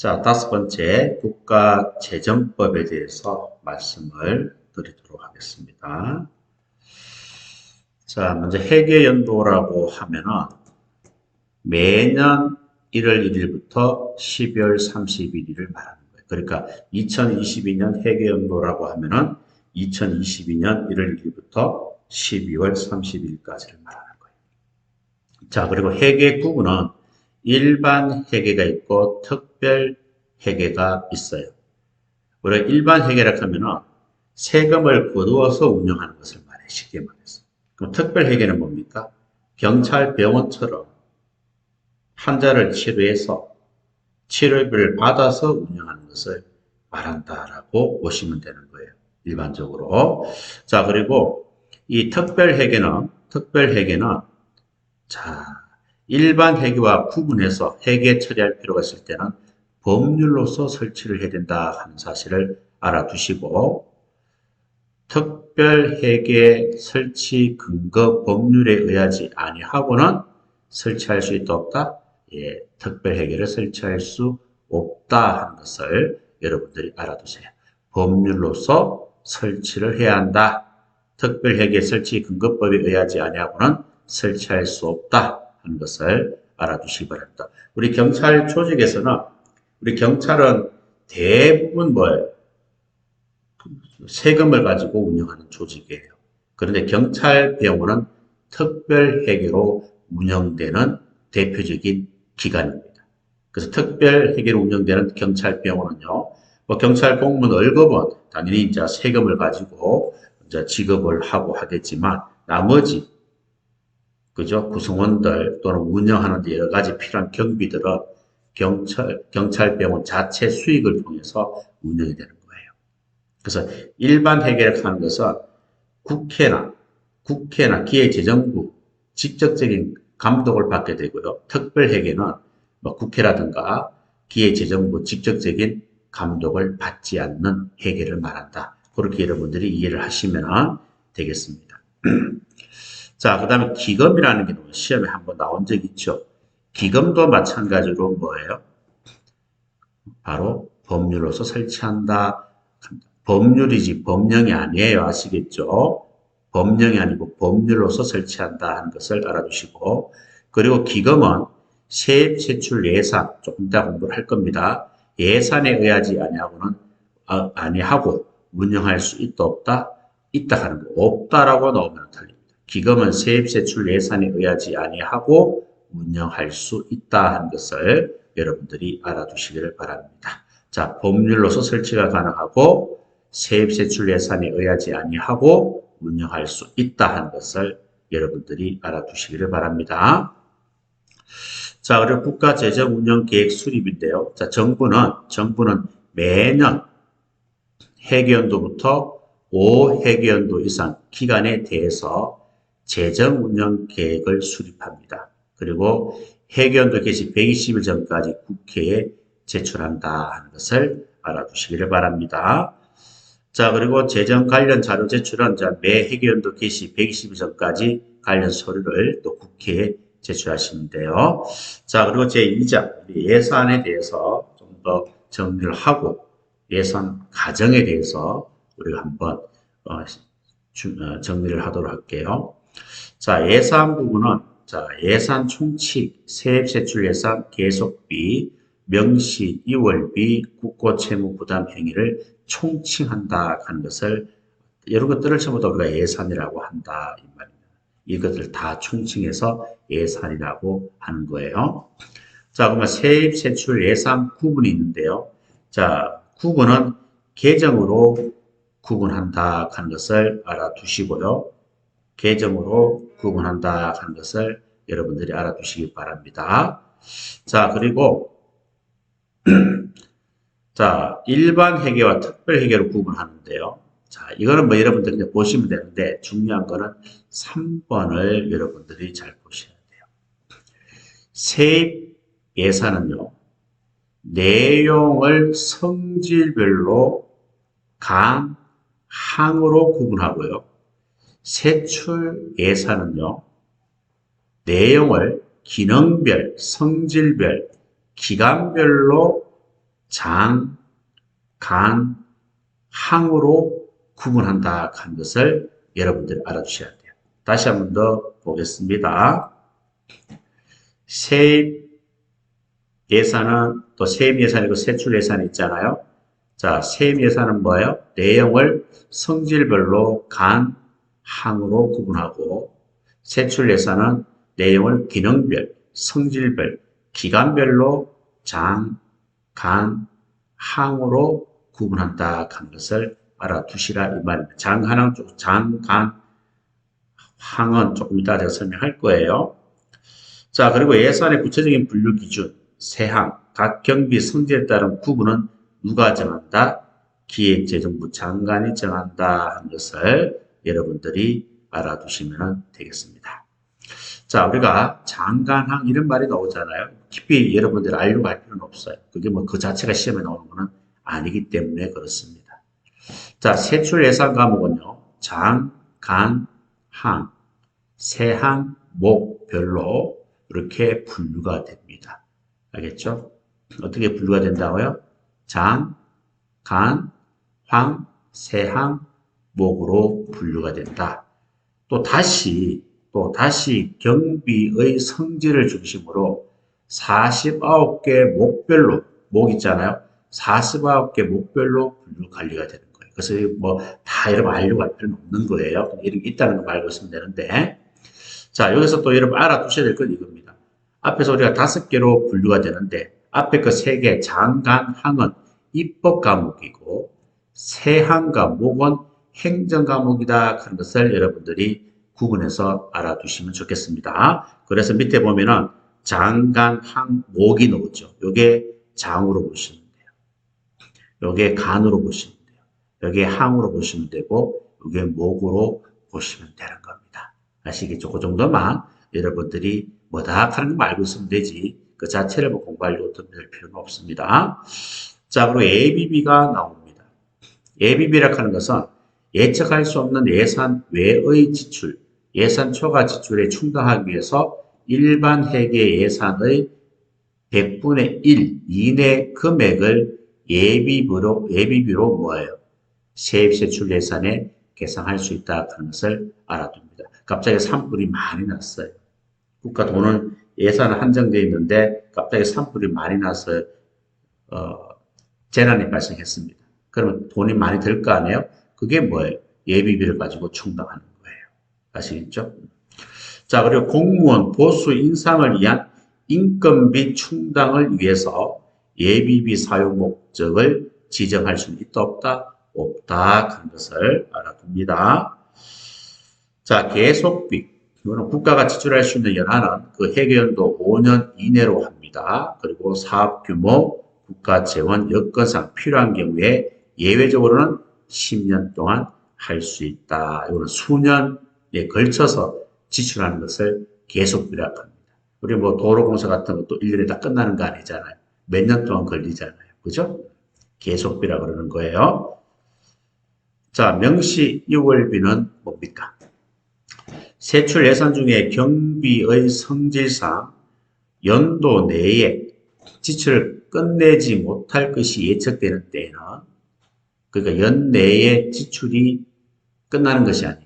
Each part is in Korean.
자, 다섯 번째 국가재정법에 대해서 말씀을 드리도록 하겠습니다. 자, 먼저 회계연도라고 하면은 매년 1월 1일부터 12월 31일을 말하는 거예요. 그러니까 2022년 회계연도라고 하면은 2022년 1월 1일부터 12월 30일까지를 말하는 거예요. 자, 그리고 회계 구분은 일반 회계가 있고 특별 회계가 있어요. 우리가 일반 회계라 하면은 세금을 거두어서 운영하는 것을 말해, 쉽게 말해서. 그럼 특별 회계는 뭡니까? 경찰, 병원처럼 환자를 치료해서 치료비를 받아서 운영하는 것을 말한다라고 보시면 되는 거예요. 일반적으로. 자, 그리고 이 특별회계는 자, 일반 회계와 구분해서 회계 처리할 필요가 있을 때는 법률로서 설치를 해야 된다 하는 사실을 알아두시고, 특별회계 설치 근거 법률에 의하지 아니하고는 설치할 수 있다 없다? 예, 특별회계를 설치할 수 없다 하는 것을 여러분들이 알아두세요. 법률로서 설치를 해야 한다. 특별회계 설치 근거법에 의하지 아니하고는 설치할 수 없다 하는 것을 알아두시기 바랍니다. 우리 경찰 조직에서는 우리 경찰은 대부분 뭐예요? 세금을 가지고 운영하는 조직이에요. 그런데 경찰병원은 특별회계로 운영되는 대표적인 기관입니다. 그래서 특별회계로 운영되는 경찰병원은요, 뭐 경찰 공무원 월급은 당연히 이제 세금을 가지고 이제 지급을 하고 하겠지만 나머지 그죠? 구성원들 또는 운영하는 데 여러 가지 필요한 경비들은 경찰병원 자체 수익을 통해서 운영이 되는 거예요. 그래서 일반 회계를 하는 것은 국회나 기획재정부 직접적인 감독을 받게 되고요. 특별회계는 뭐 국회라든가 기획재정부 직접적인 감독을 받지 않는 회계를 말한다. 그렇게 여러분들이 이해를 하시면 되겠습니다. 자, 그 다음에 기금이라는 게 시험에 한번 나온 적 있죠. 기금도 마찬가지로 뭐예요? 바로 법률로서 설치한다. 법률이지 법령이 아니에요. 아시겠죠? 법령이 아니고 법률로서 설치한다 하는 것을 알아두시고, 그리고 기금은 세입 세출 예산, 조금 이따 공부를 할 겁니다. 예산에 의하지 아니하고 운영할 수 있다 없다? 있다 하는 거. 없다라고 나오면 틀립니다. 기금은 세입 세출 예산에 의하지 아니하고 운영할 수 있다 하는 것을 여러분들이 알아두시기를 바랍니다. 자, 법률로서 설치가 가능하고 세입 세출 예산에 의하지 아니하고 운영할 수 있다 하는 것을 여러분들이 알아두시기를 바랍니다. 자, 그리고 국가재정운영계획 수립인데요. 자, 정부는 매년 회계연도부터 5회계연도 이상 기간에 대해서 재정운영계획을 수립합니다. 그리고 회계연도 개시 120일 전까지 국회에 제출한다 하는 것을 알아두시기를 바랍니다. 자, 그리고 재정 관련 자료 제출은 매 회계연도 개시 120일 전까지 관련 서류를 또 국회에 제출하시면 돼요. 자, 그리고 제2장 예산에 대해서 좀 더 정리를 하고 예산 과정에 대해서 우리가 한번 정리를 하도록 할게요. 자, 예산 부분은 예산 총칙, 세입 세출 예산, 계속비, 명시, 이월비, 국고 채무 부담 행위를 총칭한다 하는 것을 이런 것들을 전부 다 우리가 예산이라고 한다 이 말입니다. 이것들 다 총칭해서 예산이라고 하는 거예요. 자, 그러면 세입 세출 예산 구분이 있는데요. 자, 구분은 계정으로 구분한다 하는 것을 알아두시고요. 계정으로 구분한다 하는 것을 여러분들이 알아두시기 바랍니다. 자, 그리고 자, 일반 회계와 특별 회계로 구분하는데요. 자, 이거는 뭐 여러분들이 이제 보시면 되는데 중요한 거는 3번을 여러분들이 잘 보셔야 돼요. 세입 예산은요. 내용을 성질별로 항으로 구분하고요. 세출 예산은요. 내용을 기능별, 성질별, 기간별로 장, 간, 항으로 구분한다 하는 것을 여러분들이 알아두셔야 돼요. 다시 한 번 더 보겠습니다. 세입 예산은 또 세입 예산이고 세출 예산이 있잖아요. 자, 세입 예산은 뭐예요? 내용을 성질별로 간, 항으로 구분하고 세출 예산은 내용을 기능별, 성질별, 기간별로 장, 간, 항으로 구분한다 하는 것을 알아두시라 이 말입니다. 장, 간, 항은 조금 이따 제가 설명할 거예요. 자, 그리고 예산의 구체적인 분류 기준, 세항, 각 경비 성질에 따른 구분은 누가 정한다? 기획재정부 장관이 정한다 하는 것을 여러분들이 알아두시면 되겠습니다. 자, 우리가 장관항 이런 말이 나오잖아요. 깊이 여러분들이 알려고 할 필요는 없어요. 그게 뭐 그 자체가 시험에 나오는 것은 아니기 때문에 그렇습니다. 자, 세출 예산 과목은요. 장, 간, 항, 세항, 목별로 이렇게 분류가 됩니다. 알겠죠? 어떻게 분류가 된다고요? 장, 간, 황, 세항, 목으로 분류가 된다. 또 다시 경비의 성질을 중심으로 49개 목별로, 목 있잖아요. 49개 목별로 분류 관리가 되는 거예요. 그래서 뭐 다 여러분 알려고 할 필요는 없는 거예요. 이런 게 있다는 거 알고 있으면 되는데. 자, 여기서 또 여러분 알아두셔야 될 건 이겁니다. 앞에서 우리가 5개로 분류가 되는데 앞에 그 3개 장관, 항은 입법 과목이고 세항과 목은 행정 과목이다 하는 것을 여러분들이 구분해서 알아두시면 좋겠습니다. 그래서 밑에 보면은 장관, 항, 목이 나오죠. 요게 장으로 보시면 돼요. 요게 간으로 보시면 돼요. 요게 항으로 보시면 되고 요게 목으로 보시면 되는 겁니다. 아시겠죠? 그 정도만 여러분들이 뭐다 하는 거 알고 있으면 되지. 그 자체를 뭐 공부하려고 들 필요는 없습니다. 자, 그리고 ABB가 나옵니다. ABB라고 하는 것은 예측할 수 없는 예산 외의 지출, 예산 초과 지출에 충당하기 위해서 일반 회계 예산의 100분의 1 이내 금액을 예비비로 뭐예요? 세입세출 예산에 계산할 수 있다 하는 것을 알아둡니다. 갑자기 산불이 많이 났어요. 국가 돈은 예산은 한정되어 있는데 갑자기 산불이 많이 나서 재난이 발생했습니다. 그러면 돈이 많이 들 거 아니에요? 그게 뭐예요? 예비비를 가지고 충당하는 거예요. 아시겠죠? 자, 그리고 공무원 보수 인상을 위한 인건비 충당을 위해서 예비비 사용 목적을 지정할 수는 있다 없다? 없다 하는 것을 알아둡니다. 자, 계속비. 이거는 국가가 지출할 수 있는 연한은 그 회계연도 5년 이내로 합니다. 그리고 사업 규모, 국가 재원 여건상 필요한 경우에 예외적으로는 10년 동안 할 수 있다. 이거는 수년에 걸쳐서 지출하는 것을 계속비라고 합니다. 우리 뭐 도로공사 같은 것도 1년에 다 끝나는 거 아니잖아요. 몇 년 동안 걸리잖아요. 그죠? 계속비라고 그러는 거예요. 자, 명시 이월비는 뭡니까? 세출 예산 중에 경비의 성질상 연도 내에 지출을 끝내지 못할 것이 예측되는 때에는, 그러니까 연내에 지출이 끝나는 것이 아니에요.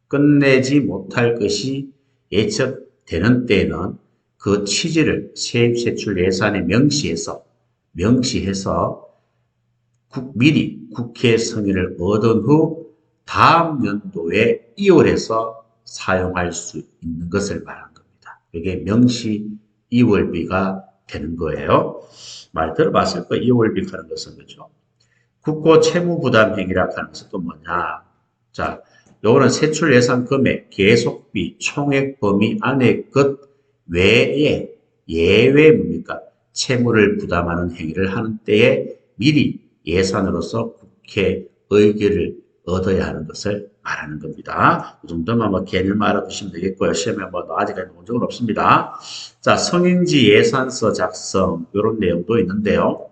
끝내지 못할 것이 예측되는 때에는 그 취지를 세입세출 예산에 명시해서 미리 국회 승인을 얻은 후 다음 연도에 이월해서 사용할 수 있는 것을 말하는 겁니다. 이게 명시 이월비가 되는 거예요. 말 들어봤을 거예요. 이월비 하는 것은 그죠. 국고 채무 부담 행위라고 하는 것은 또 뭐냐. 자, 요거는 세출 예산 금액, 계속비, 총액 범위 안의 것 외에 예외 뭡니까? 채무를 부담하는 행위를 하는 때에 미리 예산으로서 국회 의결을 얻어야 하는 것을 말하는 겁니다. 이 정도만 뭐 개념 알아두시면 되겠고요. 시험에 뭐 아직까지 나온 적은 없습니다. 자, 성인지 예산서 작성 이런 내용도 있는데요.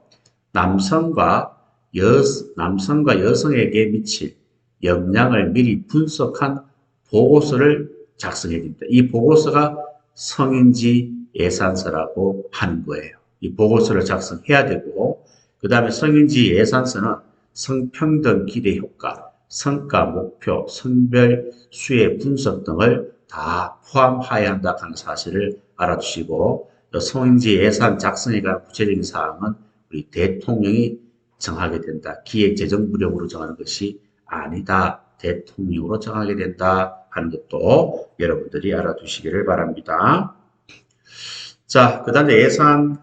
남성과 여성에게 미칠 영향을 미리 분석한 보고서를 작성해야 됩니다. 이 보고서가 성인지 예산서라고 하는 거예요. 이 보고서를 작성해야 되고 그 다음에 성인지 예산서는 성평등 기대 효과, 성과 목표, 성별 수혜 분석 등을 다 포함하여야 한다 하는 사실을 알아주시고 성인지 예산 작성에 관한 구체적인 사항은 우리 대통령이 정하게 된다. 기획재정부령으로 정하는 것이 아니다. 대통령으로 정하게 된다 하는 것도 여러분들이 알아두시기를 바랍니다. 자, 그 다음에 예산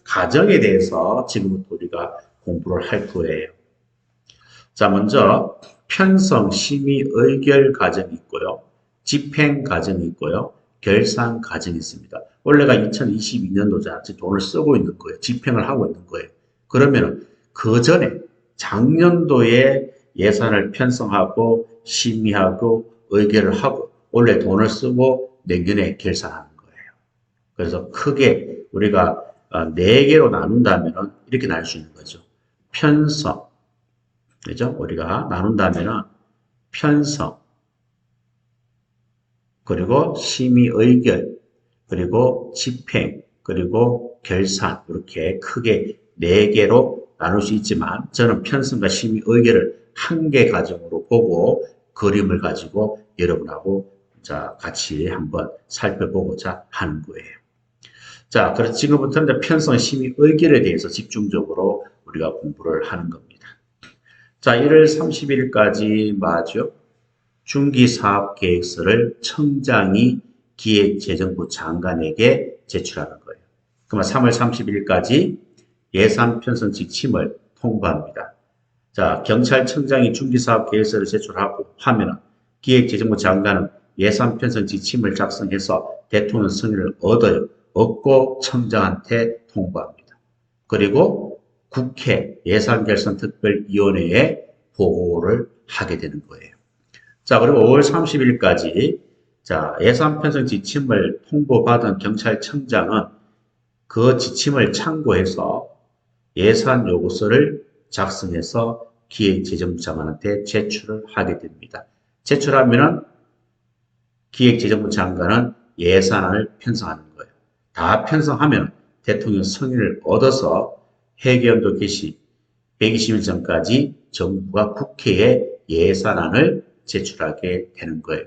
가정에 대해서 지금부터 우리가 공부를 할 거예요. 자, 먼저 편성, 심의, 의결 과정이 있고요. 집행 과정이 있고요. 결산 과정이 있습니다. 원래가 2022년도자 돈을 쓰고 있는 거예요. 집행을 하고 있는 거예요. 그러면 그 전에 작년도에 예산을 편성하고 심의하고 의결을 하고 원래 돈을 쓰고 내년에 결산하는 거예요. 그래서 크게 우리가 4개로 나눈다면 이렇게 나눌 수 있는 거죠. 편성, 그죠? 우리가 나눈다면 편성, 그리고 심의 의결, 그리고 집행, 그리고 결산 이렇게 크게 4개로 나눌 수 있지만 저는 편성과 심의 의결을 한 개 과정으로 보고 그림을 가지고 여러분하고 자 같이 한번 살펴보고자 하는 거예요. 자, 그래서 지금부터는 편성, 심의 의결에 대해서 집중적으로 우리가 공부를 하는 겁니다. 자, 1월 30일까지 맞죠? 중기사업계획서를 청장이 기획재정부 장관에게 제출하는 거예요. 그러면 3월 30일까지 예산 편성 지침을 통보합니다. 자, 경찰청장이 중기사업계획서를 제출하고 하면 기획재정부 장관은 예산 편성 지침을 작성해서 대통령 승인을 얻어요. 얻고 청장한테 통보합니다. 그리고 국회 예산결산특별위원회에 보고를 하게 되는 거예요. 자, 그리고 5월 30일까지 자, 예산 편성 지침을 통보받은 경찰청장은 그 지침을 참고해서 예산 요구서를 작성해서 기획재정부 장관한테 제출을 하게 됩니다. 제출하면은 기획재정부 장관은 예산안을 편성하는 거예요. 다 편성하면 대통령 승인을 얻어서 회계연도 개시 120일 전까지 정부가 국회에 예산안을 제출하게 되는 거예요.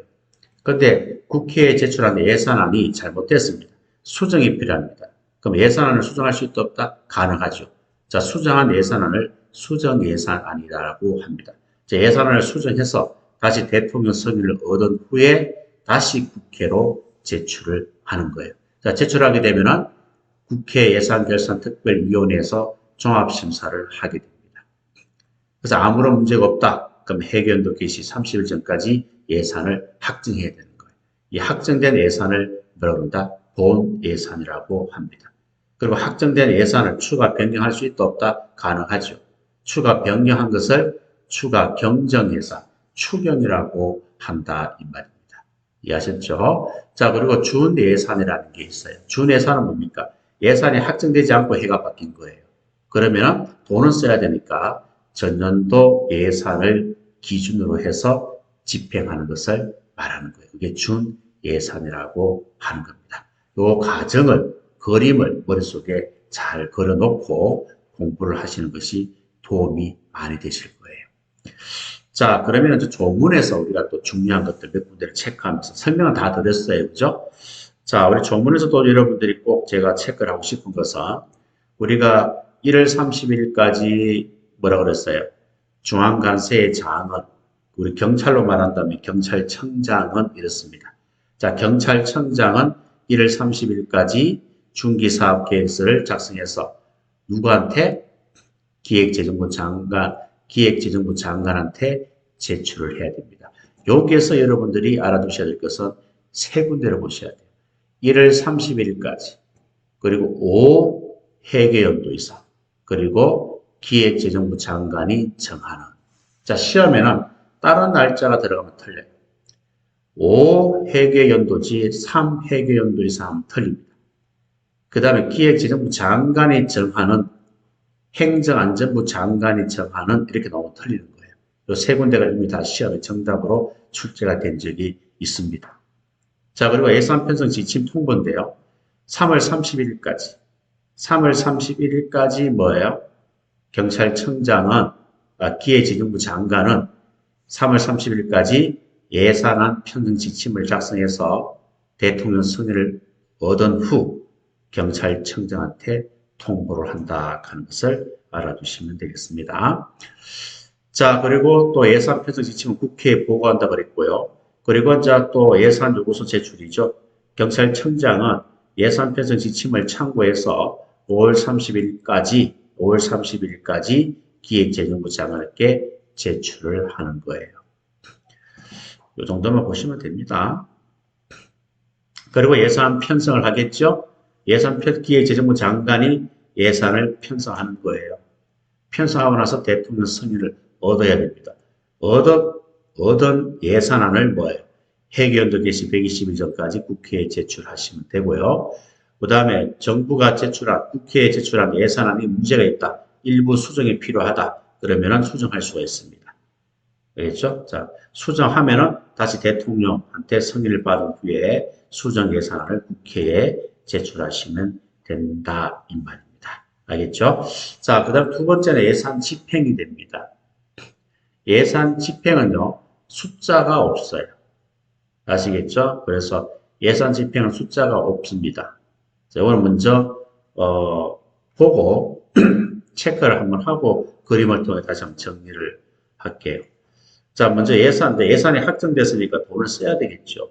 그런데 국회에 제출한 예산안이 잘못됐습니다. 수정이 필요합니다. 그럼 예산안을 수정할 수 있다 없다? 가능하죠. 자, 수정한 예산안을 수정 예산안이라고 합니다. 자, 예산안을 수정해서 다시 대통령 승인을 얻은 후에 다시 국회로 제출을 하는 거예요. 자, 제출하게 되면은 국회 예산결산특별위원회에서 종합심사를 하게 됩니다. 그래서 아무런 문제가 없다. 그럼 회계연도 개시 30일 전까지 예산을 확정해야 되는 거예요. 이 확정된 예산을 뭐라고 한다? 본 예산이라고 합니다. 그리고 확정된 예산을 추가 변경할 수 있다 없다? 가능하죠. 추가 변경한 것을 추가 경정 예산, 추경이라고 한다 이 말입니다. 이해하셨죠? 자, 그리고 준 예산이라는 게 있어요. 준 예산은 뭡니까? 예산이 확정되지 않고 해가 바뀐 거예요. 그러면 돈을 써야 되니까 전년도 예산을 기준으로 해서 집행하는 것을 말하는 거예요. 그게 준 예산이라고 하는 겁니다. 이 과정을, 그림을 머릿속에 잘 그려놓고 공부를 하시는 것이 도움이 많이 되실 거예요. 자, 그러면 이제 조문에서 우리가 또 중요한 것들 몇 군데를 체크하면서 설명은 다 드렸어요. 그죠? 자, 우리 조문에서도 여러분들이 꼭 제가 체크를 하고 싶은 것은 우리가 1월 30일까지 뭐라 그랬어요? 중앙관세의 장은 우리 경찰로 말한다면 경찰청장은 이렇습니다. 자, 경찰청장은 1월 30일까지 중기사업계획서를 작성해서 누구한테? 기획재정부 장관한테 제출을 해야 됩니다. 여기에서 여러분들이 알아두셔야 될 것은 세 군데를 보셔야 돼요. 1월 30일까지, 그리고 5회계연도 이상, 그리고 기획재정부 장관이 정하는. 자, 시험에는 다른 날짜가 들어가면 틀려요. 5회계연도지 3회계연도 이상 하면 틀립니다. 그 다음에 기획재정부 장관이 정하는 행정안전부 장관이 정하는 이렇게 나오면 틀리는 거예요. 이 세 군데가 이미 다 시험에 정답으로 출제가 된 적이 있습니다. 자, 그리고 예산 편성 지침 통보인데요. 3월 31일까지. 3월 31일까지 뭐예요? 경찰청장은 기획재정부 장관은 3월 30일까지 예산안 편성 지침을 작성해서 대통령 승인을 얻은 후 경찰청장한테 통보를 한다 하는 것을 알아두시면 되겠습니다. 자, 그리고 또 예산 편성 지침은 국회에 보고한다 그랬고요. 그리고 이제 또 예산 요구서 제출이죠. 경찰청장은 예산 편성 지침을 참고해서 5월 30일까지 기획재정부 장관에게 제출을 하는 거예요. 이 정도만 보시면 됩니다. 그리고 예산 편성을 하겠죠. 기획재정부 장관이 예산을 편성하는 거예요. 편성하고 나서 대통령 승인을 얻어야 됩니다. 얻은 예산안을 뭐예요? 회계연도 개시 120일 전까지 국회에 제출하시면 되고요. 그 다음에 정부가 국회에 제출한 예산안이 문제가 있다. 일부 수정이 필요하다. 그러면은 수정할 수가 있습니다. 알겠죠? 자, 수정하면은 다시 대통령한테 승인을 받은 후에 수정 예산안을 국회에 제출하시면 된다. 이 말입니다. 알겠죠? 자, 그 다음 두 번째는 예산 집행이 됩니다. 예산 집행은요, 숫자가 없어요. 아시겠죠? 그래서 예산 집행은 숫자가 없습니다. 자, 오늘 먼저, 보고, 체크를 한번 하고 그림을 통해 다시 한번 정리를 할게요. 자, 먼저 예산이 확정됐으니까 돈을 써야 되겠죠.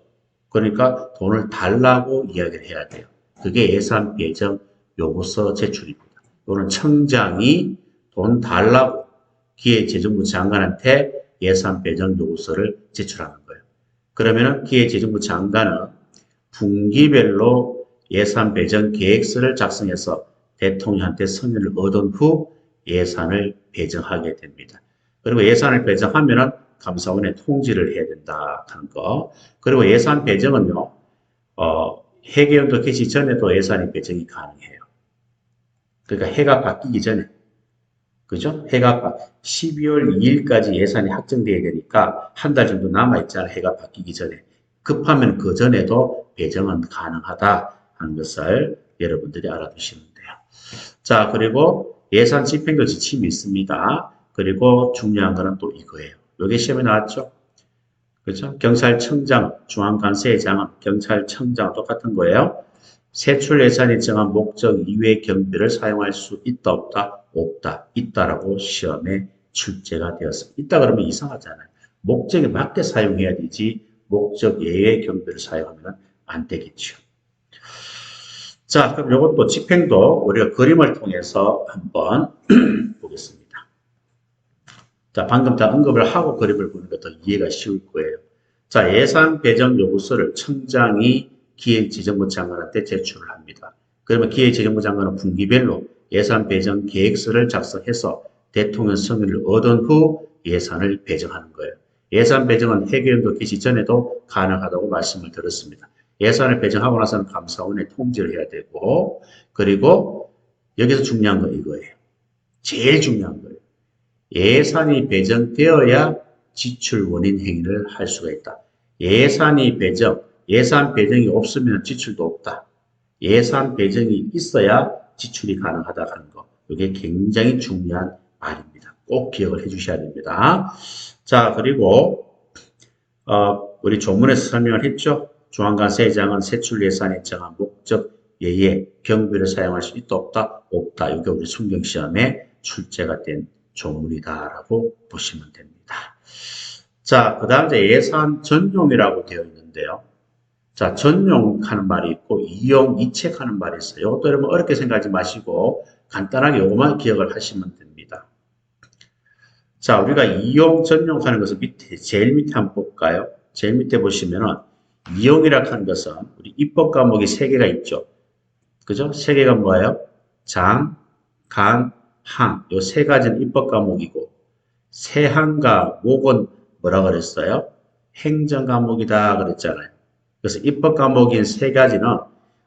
그러니까 돈을 달라고 이야기를 해야 돼요. 그게 예산 배정 요구서 제출입니다. 이거는 청장이 돈 달라고 기획재정부 장관한테 예산 배정 요구서를 제출하는 거예요. 그러면은 기획재정부 장관은 분기별로 예산 배정 계획서를 작성해서 대통령한테 승인을 얻은 후 예산을 배정하게 됩니다. 그리고 예산을 배정하면은 감사원에 통지를 해야 된다 하는 거. 그리고 예산 배정은요, 회계연도 개시 전에도 예산이 배정이 가능해요. 그러니까 해가 바뀌기 전에, 그죠? 12월 2일까지 예산이 확정돼야 되니까 한 달 정도 남아있잖아요. 해가 바뀌기 전에. 급하면 그 전에도 배정은 가능하다 하는 것을 여러분들이 알아두시면 돼요. 자, 그리고 예산 집행도 지침이 있습니다. 그리고 중요한 거는 또 이거예요. 요게 시험에 나왔죠? 그죠? 경찰청장, 중앙관세장은 경찰청장 똑같은 거예요. 세출 예산이 정한 목적 이외의 경비를 사용할 수 있다, 없다? 없다. 있다라고 시험에 출제가 되었습니다. 있다 그러면 이상하잖아요. 목적에 맞게 사용해야 되지 목적 예외의 경비를 사용하면 안 되겠죠. 자, 그럼 이것도 집행도 우리가 그림을 통해서 한번 보겠습니다. 자, 방금 다 언급을 하고 그림을 보니까 더 이해가 쉬울 거예요. 자, 예산 배정 요구서를 청장이 기획재정부 장관한테 제출을 합니다. 그러면 기획재정부 장관은 분기별로 예산 배정 계획서를 작성해서 대통령 승인을 얻은 후 예산을 배정하는 거예요. 예산 배정은 회계연도 개시 전에도 가능하다고 말씀을 드렸습니다. 예산을 배정하고 나서는 감사원에 통지를 해야 되고, 그리고 여기서 중요한 건 이거예요. 제일 중요한 거예요. 예산이 배정되어야 지출 원인 행위를 할 수가 있다. 예산 배정이 없으면 지출도 없다. 예산 배정이 있어야 지출이 가능하다 하는 거. 이게 굉장히 중요한 말입니다. 꼭 기억을 해 주셔야 됩니다. 자, 그리고 우리 조문에서 설명을 했죠. 중앙관세장은 세출 예산에 정한 목적 예외 경비를 사용할 수 있다, 없다? 없다. 이게 우리 순경시험에 출제가 된 조문이다라고 보시면 됩니다. 자, 그 다음 이제 예산 전용이라고 되어 있는데요. 자, 전용하는 말이 있고 이용, 이책하는 말이 있어요. 이것도 여러분 어렵게 생각하지 마시고 간단하게 이것만 기억을 하시면 됩니다. 자, 우리가 이용, 전용하는 것을 제일 밑에 한번 볼까요? 제일 밑에 보시면은 이용이라고 하는 것은 우리 입법 과목이 3개가 있죠. 그죠? 3개가 뭐예요? 장, 간, 항. 요 3가지는 입법 과목이고 세항과 목은 뭐라 그랬어요? 행정 과목이다 그랬잖아요. 그래서 입법 과목인 3가지는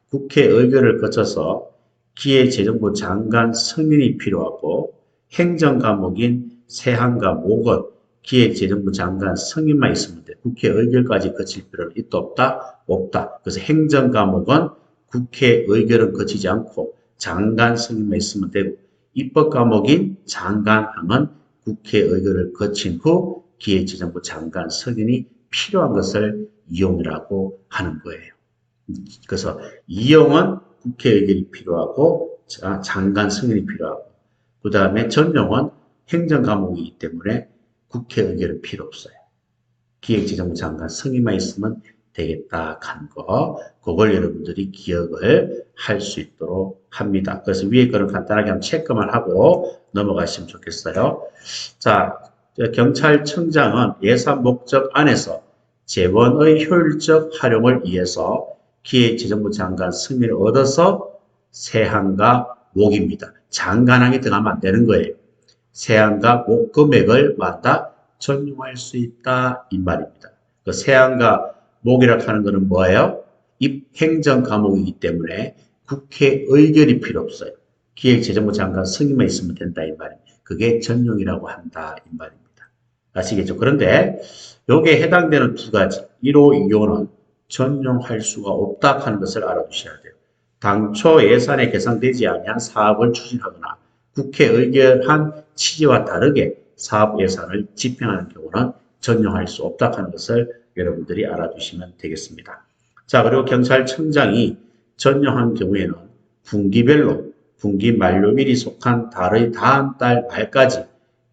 국회 의결을 거쳐서 기획재정부 장관 승인이 필요하고 행정 과목인 세항과 목은 기획재정부 장관 승인만 있으면 돼. 국회 의결까지 거칠 필요는 있다 없다? 없다. 그래서 행정 과목은 국회 의결은 거치지 않고 장관 승인만 있으면 되고 입법 과목인 장관항은 국회 의결을 거친 후 기획재정부 장관 승인이 필요한 것을 이용이라고 하는 거예요. 그래서 이용은 국회 의결이 필요하고 장관 승인이 필요하고 그 다음에 전용은 행정 과목이기 때문에 국회 의결은 필요 없어요. 기획재정부 장관 승인만 있으면 되겠다 하는 거, 그걸 여러분들이 기억을 할 수 있도록 합니다. 그래서 위에 거는 간단하게 한번 체크만 하고 넘어가시면 좋겠어요. 자, 경찰청장은 예산 목적 안에서 재원의 효율적 활용을 위해서 기획재정부 장관 승인을 얻어서 세항과 목입니다. 장관항에 들어가면 안 되는 거예요. 세항과 목 금액을 마다 전용할 수 있다 이 말입니다. 그 세항과 목이라 하는 것은 뭐예요? 행정 과목이기 때문에 국회 의결이 필요 없어요. 기획재정부 장관 승인만 있으면 된다 이 말입니다. 그게 전용이라고 한다 이 말입니다. 아시겠죠? 그런데 여기에 해당되는 두 가지 1호, 2호는 전용할 수가 없다 하는 것을 알아두셔야 돼요. 당초 예산에 계산되지 아니한 사업을 추진하거나 국회 의결한 취지와 다르게 사업 예산을 집행하는 경우는 전용할 수 없다 하는 것을 여러분들이 알아두시면 되겠습니다. 자, 그리고 경찰청장이 전용한 경우에는 분기별로 분기 만료일이 속한 달의 다음 달 말까지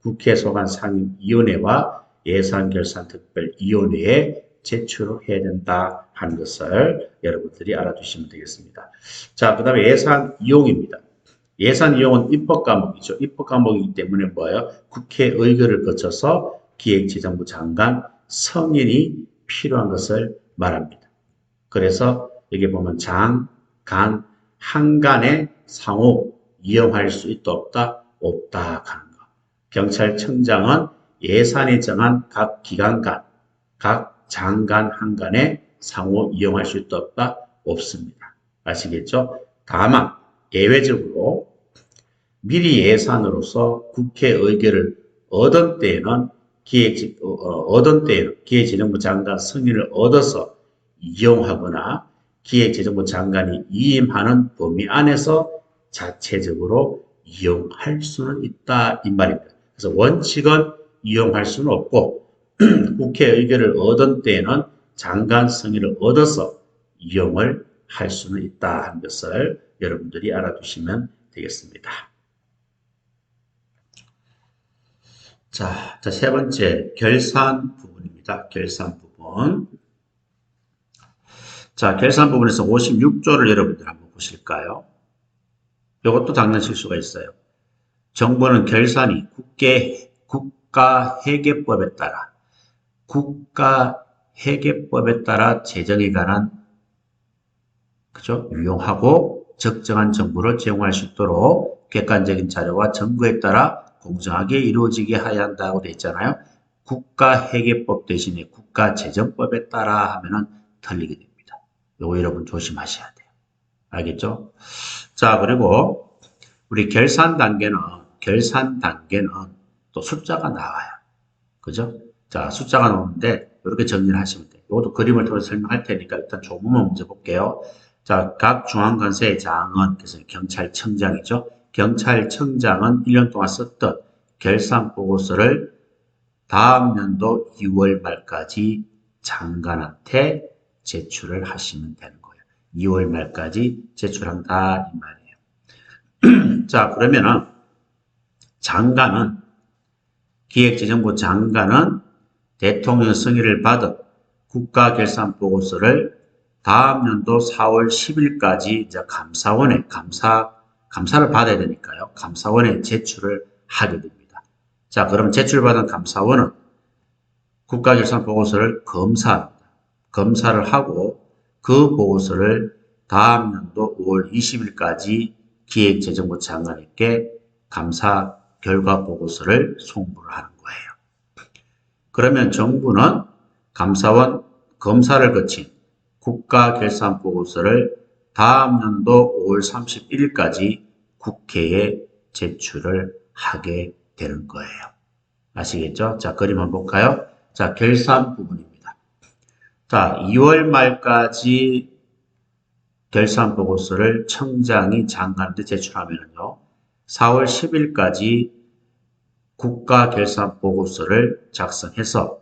국회 소관 상임위원회와 예산결산특별위원회에 제출을 해야 된다 하는 것을 여러분들이 알아두시면 되겠습니다. 자, 그 다음에 예산 이용입니다. 예산 이용은 입법 과목이죠. 입법 과목이기 때문에 뭐예요? 국회 의결을 거쳐서 기획재정부 장관 성인이 필요한 것을 말합니다. 그래서 여기 보면 장, 간, 한간에 상호 이용할 수 있다 없다? 없다 하는 거. 경찰청장은 예산이 정한 각 기관 간, 각 장관 한간에 상호 이용할 수 있다 없다? 없습니다. 아시겠죠? 다만 예외적으로 미리 예산으로서 국회 의결을 얻은 때에는 기획재정부 장관 승인을 얻어서 이용하거나 기획재정부 장관이 위임하는 범위 안에서 자체적으로 이용할 수는 있다 이 말입니다. 그래서 원칙은 이용할 수는 없고 국회 의결을 얻은 때에는 장관 승인을 얻어서 이용을 할 수는 있다 하는 것을 여러분들이 알아두시면 되겠습니다. 자, 세 번째 결산 부분입니다. 결산 부분. 자, 결산 부분에서 56조를 여러분들 한번 보실까요? 이것도 장난칠 수가 있어요. 정부는 결산이 국가회계법에 따라 재정에 관한 그죠? 유용하고 적정한 정보를 제공할 수 있도록 객관적인 자료와 정보에 따라 공정하게 이루어지게 해야 한다고 되어 있잖아요. 국가회계법 대신에 국가재정법에 따라 하면은 틀리게 됩니다. 이거 여러분 조심하셔야 돼요. 알겠죠? 자, 그리고 우리 결산 단계는 또 숫자가 나와요. 그죠? 자, 숫자가 나오는데 이렇게 정리를 하시면 돼요. 이것도 그림을 통해서 설명할 테니까 일단 조문만 먼저 볼게요. 자, 각 중앙관세의 장은 그래서 경찰청장이죠. 경찰청장은 1년 동안 썼던 결산 보고서를 다음 연도 2월 말까지 장관한테 제출을 하시면 되는 거예요. 2월 말까지 제출한다 이 말이에요. 자, 그러면은 기획재정부 장관은 대통령 승인을 받은 국가결산보고서를 다음 연도 4월 10일까지 이제 감사원에 감사를 받아야 되니까요. 감사원에 제출을 하게 됩니다. 자, 그럼 제출받은 감사원은 국가결산보고서를 검사합니다. 검사를 하고 그 보고서를 다음 연도 5월 20일까지 기획재정부 장관에게 감사 결과 보고서를 송부를 하는 거예요. 그러면 정부는 감사원 검사를 거친 국가결산보고서를 다음 연도 5월 31일까지 국회에 제출을 하게 되는 거예요. 아시겠죠? 자, 그림 한번 볼까요? 자, 결산 부분입니다. 자, 2월 말까지 결산보고서를 청장이 장관한테 제출하면요. 4월 10일까지 국가결산보고서를 작성해서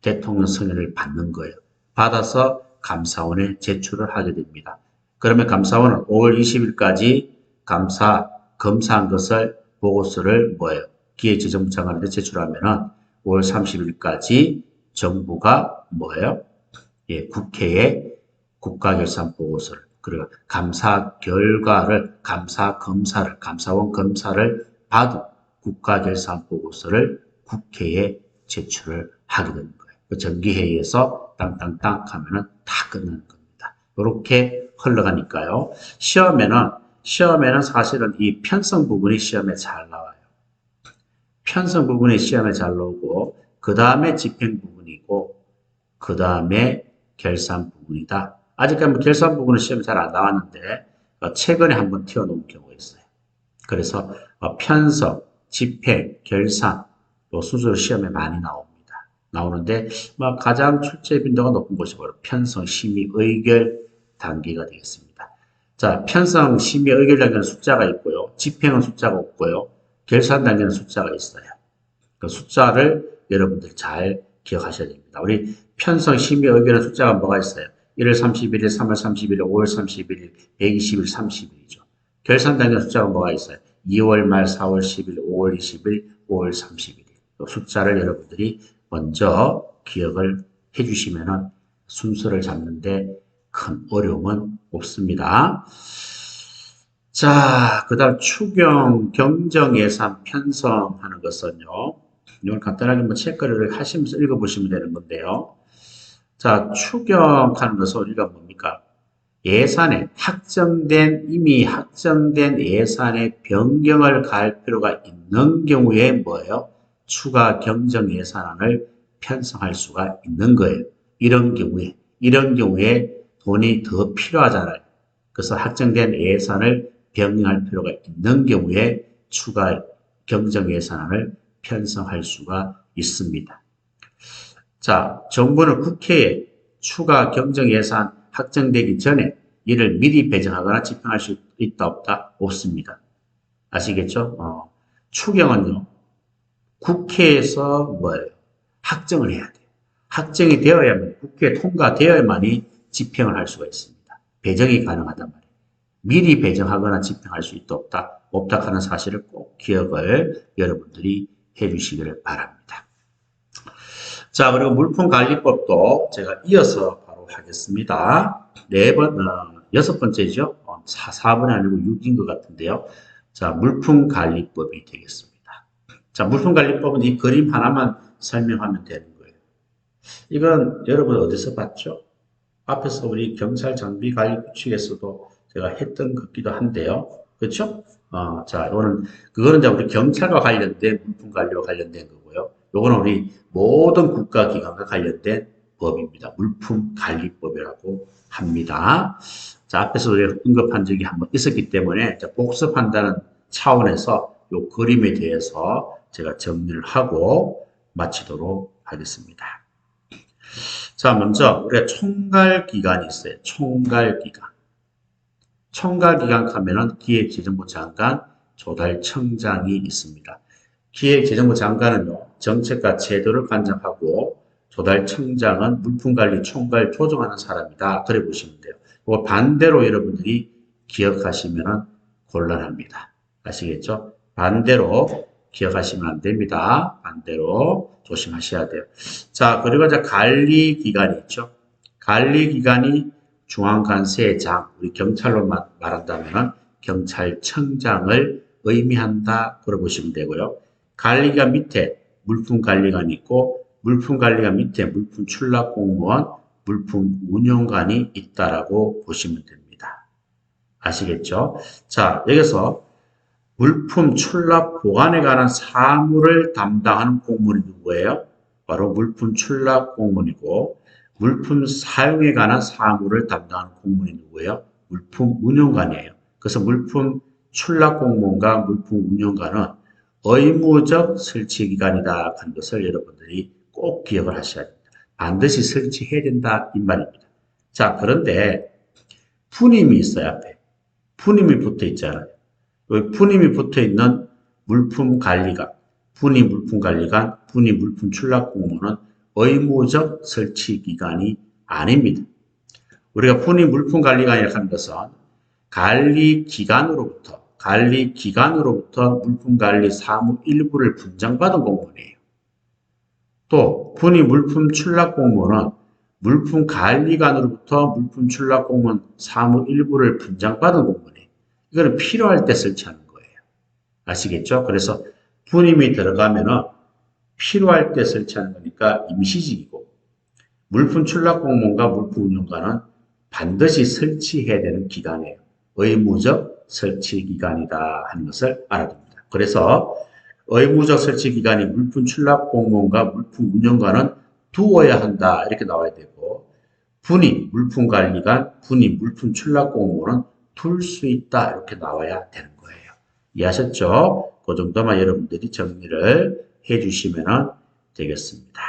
대통령 승인을 받는 거예요. 받아서 감사원에 제출을 하게 됩니다. 그러면 감사원은 5월 20일까지 검사한 것을 보고서를 기획재정부 장관한테 제출하면은 5월 30일까지 정부가 국회에 국가결산보고서를 그리고 감사원 검사를 받은 국가결산보고서를 국회에 제출을 하게 되는 거예요. 그 정기회의에서 땅땅땅 하면은 다 끝나는 겁니다. 이렇게 흘러가니까요. 시험에는 사실은 이 편성 부분이 시험에 잘 나와요. 편성 부분이 시험에 잘 나오고 그 다음에 집행 부분이고 그 다음에 결산 부분이다. 아직까지 결산 부분은 시험에 잘 안 나왔는데 최근에 한번 튀어놓은 경우가 있어요. 그래서 편성, 집행, 결산 순서로 시험에 많이 나오는데 가장 출제 빈도가 높은 것이 바로 편성, 심의, 의결 단계가 되겠습니다. 자, 편성, 심의, 의결 단계는 숫자가 있고요. 집행은 숫자가 없고요. 결산 단계는 숫자가 있어요. 그 숫자를 여러분들 잘 기억하셔야 됩니다. 우리 편성, 심의, 의결은 숫자가 뭐가 있어요? 1월 31일, 3월 31일, 5월 31일, 120일, 30일이죠. 결산 단계 숫자가 뭐가 있어요? 2월 말, 4월 10일, 5월 20일, 5월 31일. 숫자를 여러분들이 먼저 기억을 해주시면 순서를 잡는데 큰 어려움은 없습니다. 자, 그 다음 추경, 경정 예산 편성하는 것은요. 이걸 간단하게 체크를 하시면서 읽어보시면 되는 건데요. 자, 추경하는 것은 우리가 뭡니까? 이미 확정된 예산의 변경을 가할 필요가 있는 경우에 추가 경정 예산안을 편성할 수가 있는 거예요. 이런 경우에 돈이 더 필요하잖아요. 그래서 확정된 예산을 변경할 필요가 있는 경우에 추가 경정 예산안을 편성할 수가 있습니다. 자, 정부는 국회에 추가 경정 예산 확정되기 전에 이를 미리 배정하거나 집행할 수 있다 없다? 없습니다. 아시겠죠? 추경은요. 국회에서 확정을 해야 돼요. 확정이 되어야만 국회에 통과되어야만이 집행을 할 수가 있습니다. 배정이 가능하단 말이에요. 미리 배정하거나 집행할 수 있다 없다? 없다 하는 사실을 꼭 기억을 여러분들이 해주시기를 바랍니다. 자, 그리고 물품관리법도 제가 이어서 바로 하겠습니다. 여섯 번째죠. 4번이 아니고 6인 것 같은데요. 자, 물품관리법이 되겠습니다. 자, 물품관리법은 이 그림 하나만 설명하면 되는 거예요. 이건 여러분 어디서 봤죠? 앞에서 우리 경찰 장비 관리 규칙에서도 제가 했던 것 같기도 한데요. 그렇죠? 자, 그거는 이제 우리 경찰과 관련된 물품관리와 관련된 거고요. 요거는 우리 모든 국가기관과 관련된 법입니다. 물품관리법이라고 합니다. 자, 앞에서 우리가 언급한 적이 한번 있었기 때문에 복습한다는 차원에서 요 그림에 대해서 제가 정리를 하고 마치도록 하겠습니다. 자, 먼저 우리가 총괄기관이 있어요. 총괄기관. 총괄기관 하면은 기획재정부 장관, 조달청장이 있습니다. 기획재정부 장관은요, 정책과 제도를 관장하고 조달청장은 물품관리 총괄 조정하는 사람이다. 그래 보시면 돼요. 그거 반대로 여러분들이 기억하시면 곤란합니다. 아시겠죠? 반대로 기억하시면 안 됩니다. 반대로 조심하셔야 돼요. 자, 그리고 이제 관리기관이 있죠. 관리기관이 중앙관세장, 우리 경찰로 말한다면 경찰청장을 의미한다. 그러 보시면 되고요. 관리기관 밑에 물품관리관이 있고 물품관리관 밑에 물품출납공무원, 물품운용관이 있다라고 보시면 됩니다. 아시겠죠? 자, 여기서 물품 출납 보관에 관한 사무를 담당하는 공무원이 누구예요? 바로 물품 출납 공무원이고 물품 사용에 관한 사무를 담당하는 공무원이 누구예요? 물품 운용관이에요. 그래서 물품 출납 공무원과 물품 운용관은 의무적 설치 기관이다 하는 것을 여러분들이 꼭 기억을 하셔야 됩니다. 반드시 설치해야 된다 이 말입니다. 자, 그런데 푸님이 있어요. 앞에 푸님이 붙어 있잖아요. 여기 분임이 붙어 있는 물품관리관, 분임 물품관리관, 분임 물품출납공모는 의무적 설치기관이 아닙니다. 우리가 분임 물품관리관이라고 하는 것은 관리기관으로부터 물품관리 사무 일부를 분장받은 공무원이에요. 또 분임 물품 출납 공무원은 물품관리관으로부터 물품 출납 공무원 사무 일부를 분장받은 공무원이에요. 이거는 필요할 때 설치하는 거예요. 아시겠죠? 그래서 분임이 들어가면은 필요할 때 설치하는 거니까 임시직이고, 물품 출납 공무원과 물품 운영관은 반드시 설치해야 되는 기관이에요. 의무적 설치 기관이다 하는 것을 알아둡니다. 그래서 의무적 설치 기관이 물품 출납 공무원과 물품 운영관은 두어야 한다 이렇게 나와야 되고, 분임 물품 관리관, 분임 물품 출납 공무원은 둘 수 있다 이렇게 나와야 되는 거예요. 이해하셨죠? 그 정도만 여러분들이 정리를 해주시면 되겠습니다.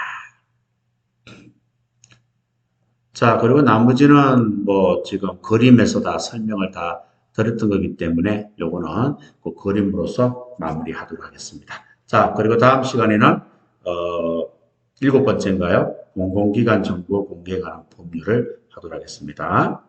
자, 그리고 나머지는 뭐 지금 그림에서 다 설명을 다 드렸던 거기 때문에 요거는 그 그림으로서 마무리하도록 하겠습니다. 자, 그리고 다음 시간에는 일곱 번째인가요? 공공기관 정보 공개에 관한 법률을 하도록 하겠습니다.